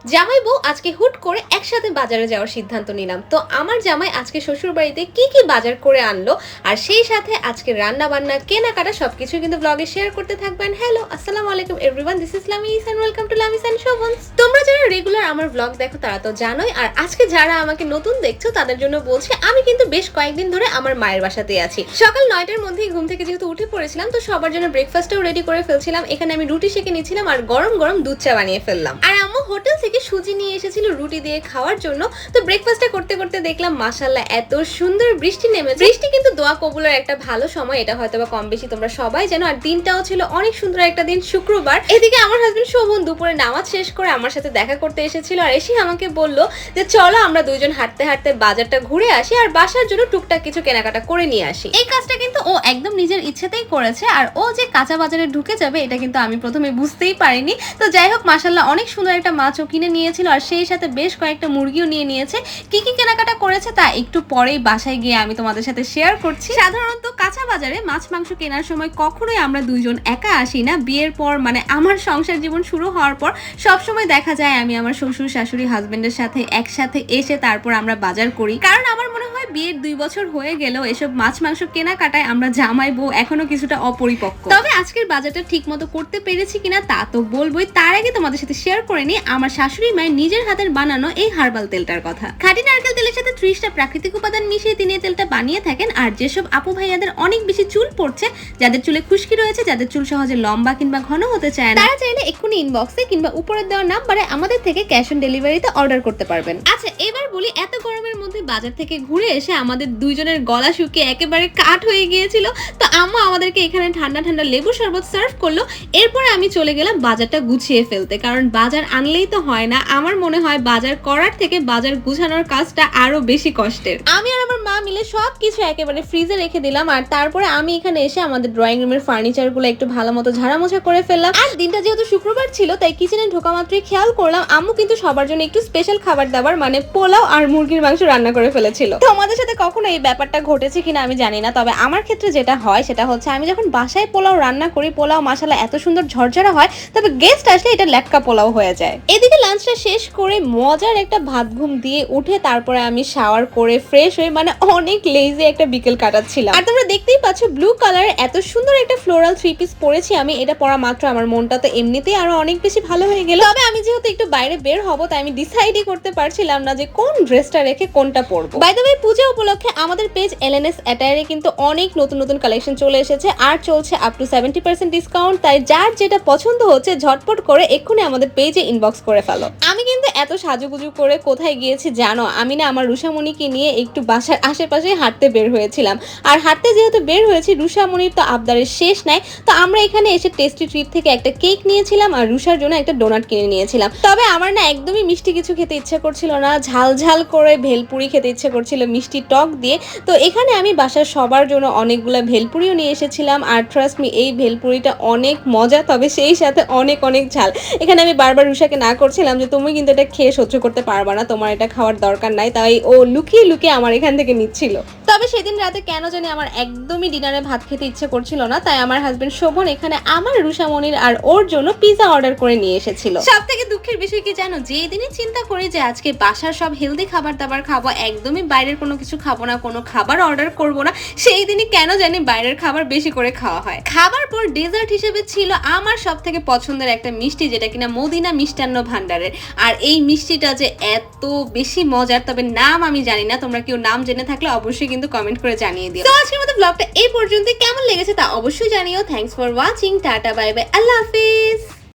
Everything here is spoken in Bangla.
জামাই বউ আজকে হুট করে একসাথে বাজারে যাওয়ার সিদ্ধান্ত নিলাম। তো আমার জামাই আজকে শ্বশুর বাড়িতে কি কি বাজার করে আনলো আর সেই সাথে আজকে রান্না বান্না কেনাকাটা সবকিছু কিন্তু ব্লগে শেয়ার করতে থাকবেন। হ্যালো, আসসালামু আলাইকুম everyone, this is Lamis and welcome to Lamis and Shovons. তোমরা যারা রেগুলার আমার ব্লগ দেখো তারা তো জানোই, আর আজকে যারা আমাকে নতুন দেখছো তাদের জন্য বলছি আমি কিন্তু বেশ কয়েকদিন ধরে আমার মায়ের বাসাতে আছি। সকাল 9টার মধ্যেই ঘুম থেকে যেহেতু উঠে পড়েছিলাম, তো সবার জন্য ব্রেকফাস্টও রেডি করে ফেলছিলাম। এখানে আমি রুটি সেঁকে নিয়েছিলাম আর গরম গরম দুধ চা বানিয়ে ফেললাম। আর আম্মু হোটেল থেকে সুজি নিয়ে এসেছিল রুটি দিয়ে খাওয়ার জন্য। তো ব্রেকফাস্টটা করতে করতে দেখলাম মাশাআল্লাহ এত সুন্দর বৃষ্টি নেমেছে। বৃষ্টি কিন্তু দোয়া কবুলের একটা ভালো সময়, এটা হয়তো বা কম বেশি তোমরা সবাই জানো। আর দিনটাও ছিল অনেক সুন্দর একটা দিন, শুক্রবার। এদিকে আমার হাজবেন্ড শোভন দুপুরে নামাজ শেষ করে আমার সাথে দেখা করতে এসেছিল আর এসে আমাকে বললো যে চলো আমরা দুইজন হাঁটতে হাঁটতে বাজারটা ঘুরে আসি আর বাসার জন্য টুকটাক কিছু কেনাকাটা করে নিয়ে আসি। এই কাজটা কিন্তু ও একদম নিজের ইচ্ছেতেই করেছে, আর ও যে কাঁচা বাজারে ঢুকে যাবে এটা কিন্তু আমি প্রথমে বুঝতেই পারিনি। তো যাই হোক, মাশাআল্লাহ অনেক সুন্দর একটা মাছও কিনে নিয়েছিল আর সেই সাথে বেশ কয়েকটা মুরগিও নিয়ে নিয়েছে। কি কি কেনাকাটা করেছে তা একটু পরেই বাসায় গিয়ে আমি তোমাদের সাথে শেয়ার করছি। সাধারণত কাঁচা বাজারে মাছ মাংস কেনার সময় কখনোই আমরা দুইজন একা আসি না। বিয়ের পর মানে আমার সংসার জীবন শুরু হওয়ার পর সবসময় দেখা যায় আমি আমার শ্বশুর শাশুড়ি হাজবেন্ডের সাথে একসাথে এসে তারপর আমরা বাজার করি। কারণ আমার মনে হয় বিয়ের 2 বছর হয়ে গেলেও এসব মাছ মাংস কেনাকাটায় আমরা জামাই বউ এখনো কিছুটা অপরিপক্ক। তবে আজকের বাজারটা ঠিক মতো করতে পেরেছি কিনা তা তো বলবোই, তার আগে তোমাদের সাথে শেয়ার করে নিই আমার শাশুড়ি মায়ের নিজের হাতের বানানো এই হার্বাল তেলটার কথা। খাঁটি নারকেল তেলের সাথে 30টা প্রাকৃতিক উপাদান মিশিয়ে তিনি এই তেলটা বানিয়ে থাকেন। আর যেসব আপু ভাইয়াদের অনেক বেশি চুল পড়ছে, যাদের চুলে খুশকি রয়েছে, যাদের চুল সহজে লম্বা কিংবা ঘন হতে চায় না, তারা চাইলে এক্ষুনি ইনবক্সে কিংবা উপরে দেওয়া নাম্বারে আমাদের থেকে ক্যাশ অন ডেলিভারিতে অর্ডার করতে পারবেন। আচ্ছা এবার বলি, এত গরমের মধ্যে বাজার থেকে ঘুরে এসে আমাদের দুইজনের গলা শুকিয়ে একেবারে কাঠ হয়ে গিয়েছিল। তো আম্মু আমাদেরকে এখানে ঠান্ডা ঠান্ডা লেবু শরবত সার্ভ করলো। এরপরে আমি চলে গেলাম বাজারটা গুছিয়ে ফেলতে, কারণ বাজার আনলেই তো হয় না। আমার মনে হয় বাজার করার থেকে বাজার গুছানোর কাজটা আরো বেশি কষ্টের। আমি আর আমার মা মিলে সবকিছু একেবারে ফ্রিজে রেখে দিলাম। আর তারপরে আমি এখানে এসে আমাদের ড্রয়িং রুমের ফার্নিচার গুলো একটু ভালো মতো ঝাড়ামোছা করে ফেললাম। আর দিনটা যেহেতু শুক্রবার ছিল তাই কিচেনে ঢোকা মাত্রই খেয়াল করলাম আম্মু কিন্তু সবার জন্য একটু স্পেশাল খাবার দাবার মানে পোলাও আর মুরগির মাংস রান্না করে ফেলেছিল। তো আমাদের সাথে কখনো এই ব্যাপারটা ঘটেছে কিনা আমি জানি না, তবে আমার ক্ষেত্রে যেটা হয় সেটা হচ্ছে আমি যখন বাসায় পোলাও রান্না করি, পোলাও মাশাআল্লাহ এত সুন্দর ঝরঝরা হয়, তবে গেস্ট আসলে এটা লেটকা পোলাও হয়ে যায়। এদিকে লাঞ্চটা শেষ করে মজার একটা ভাত ঘুম দিয়ে উঠে তারপরে আমি শাওয়ার করে ফ্রেশ হয়ে মানে অনেক লেজি একটা বিকেল কাটাচ্ছিলাম। আর তোমরা দেখতেই পাচ্ছ ব্লু কালারের এত সুন্দর একটা ফ্লোরাল 3 পিস পরেছি আমি। এটা পরা মাত্র আমার মনটা তো এমনিতেই আরো অনেক বেশি ভালো হয়ে গেল। তবে আমি যেহেতু একটু বাইরে বের হব তাই আমি ডিসাইডই করতে পারছিলাম না যে কোন ড্রেসটা রেখে কোনটা পরবো। বাই দ্য ওয়ে, পূজা উপলক্ষে আমাদের পেজ এলএনএস অ্যাটায়ারে কিন্তু অনেক নতুন নতুন কালেকশন চলে এসেছে আর চলছে আপ টু 70% ডিসকাউন্ট। তাই যার যেটা পছন্দ হচ্ছে ঝটপট করে এক্ষুনি আমাদের পেজে ইনবক্স করে ফেলো। আমি কিন্তু এত সাজুগুজু করে কোথায় গিয়েছি জানো? আমি না আমার রুষামণিকে নিয়ে একটু বাসার আশেপাশে হাঁটতে বের হয়েছিলাম। আর হাঁটতে যেহেতু বের হয়েছি, রুষামণির তো আবদারের শেষ নাই। তো আমরা এখানে এসে টেস্টি ট্রিট থেকে একটা কেক নিয়েছিলাম আর রুষার জন্য একটা ডোনাট কিনে নিয়েছিলাম। তবে আমার না একদমই মিষ্টি কিছু খেতে ইচ্ছে করছিল না, ঝাল ঝাল করে ভেলপুরি খেতে ইচ্ছে করছিল মিষ্টি টক দিয়ে। তো এখানে আমি বাসার সবার জন্য অনেকগুলা ভেলপুরিও নিয়ে এসেছিলাম। আর ট্রাস্ট মি, এই ভেলপুরিটা অনেক মজা, তবে সেই সাথে অনেক অনেক ঝাল। এখানে আমি বারবার রুষাকে না করছিলাম যে তুমি কিন্তু এটা খেয়ে সহ্য করতে পারবা না, তোমার এটা খাওয়ার দরকার নাই। তাই ও লুকিয়ে লুকিয়ে আমার এখান থেকে নিচ্ছিল। তবে সেদিন রাতে কেন জানি আমার একদমই ডিনারে ভাত খেতে ইচ্ছে করছিল না, তাই আমার হাজবেন্ড শোভন এখানে আমার রুষামণির আর ওর জন্য পিজা অর্ডার করে নিয়ে এসেছিল। সব থেকে দুঃখের বিষয় কি জানো? যে দিনই চিন্তা করি যে আজকে বাসার সব হেলদি খাবার দাবার খাবো, একদমই বাইরের কোনো কিছু খাবো না, কোনো খাবার অর্ডার করবো না, সেই দিনই কেন জানি বাইরের খাবার বেশি করে খাওয়া হয়। খাবার পর ডেজার্ট হিসেবে ছিল আমার সব থেকে পছন্দের একটা মিষ্টি, যেটা কিনা মদিনা মিষ্টান্ন ভান্ডারের। আর এই মিষ্টিটা যে এত বেশি মজার, তবে নাম আমি জানি না, তোমরা কেউ নাম জেনে থাকলে অবশ্যই কিন্তু কমেন্ট করে জানিয়ে দিও। তো আজকের মতো ব্লগটা এই পর্যন্ত, কেমন লেগেছে তা অবশ্যই জানিও। Thanks for watching, tata bye bye, Allah Hafiz.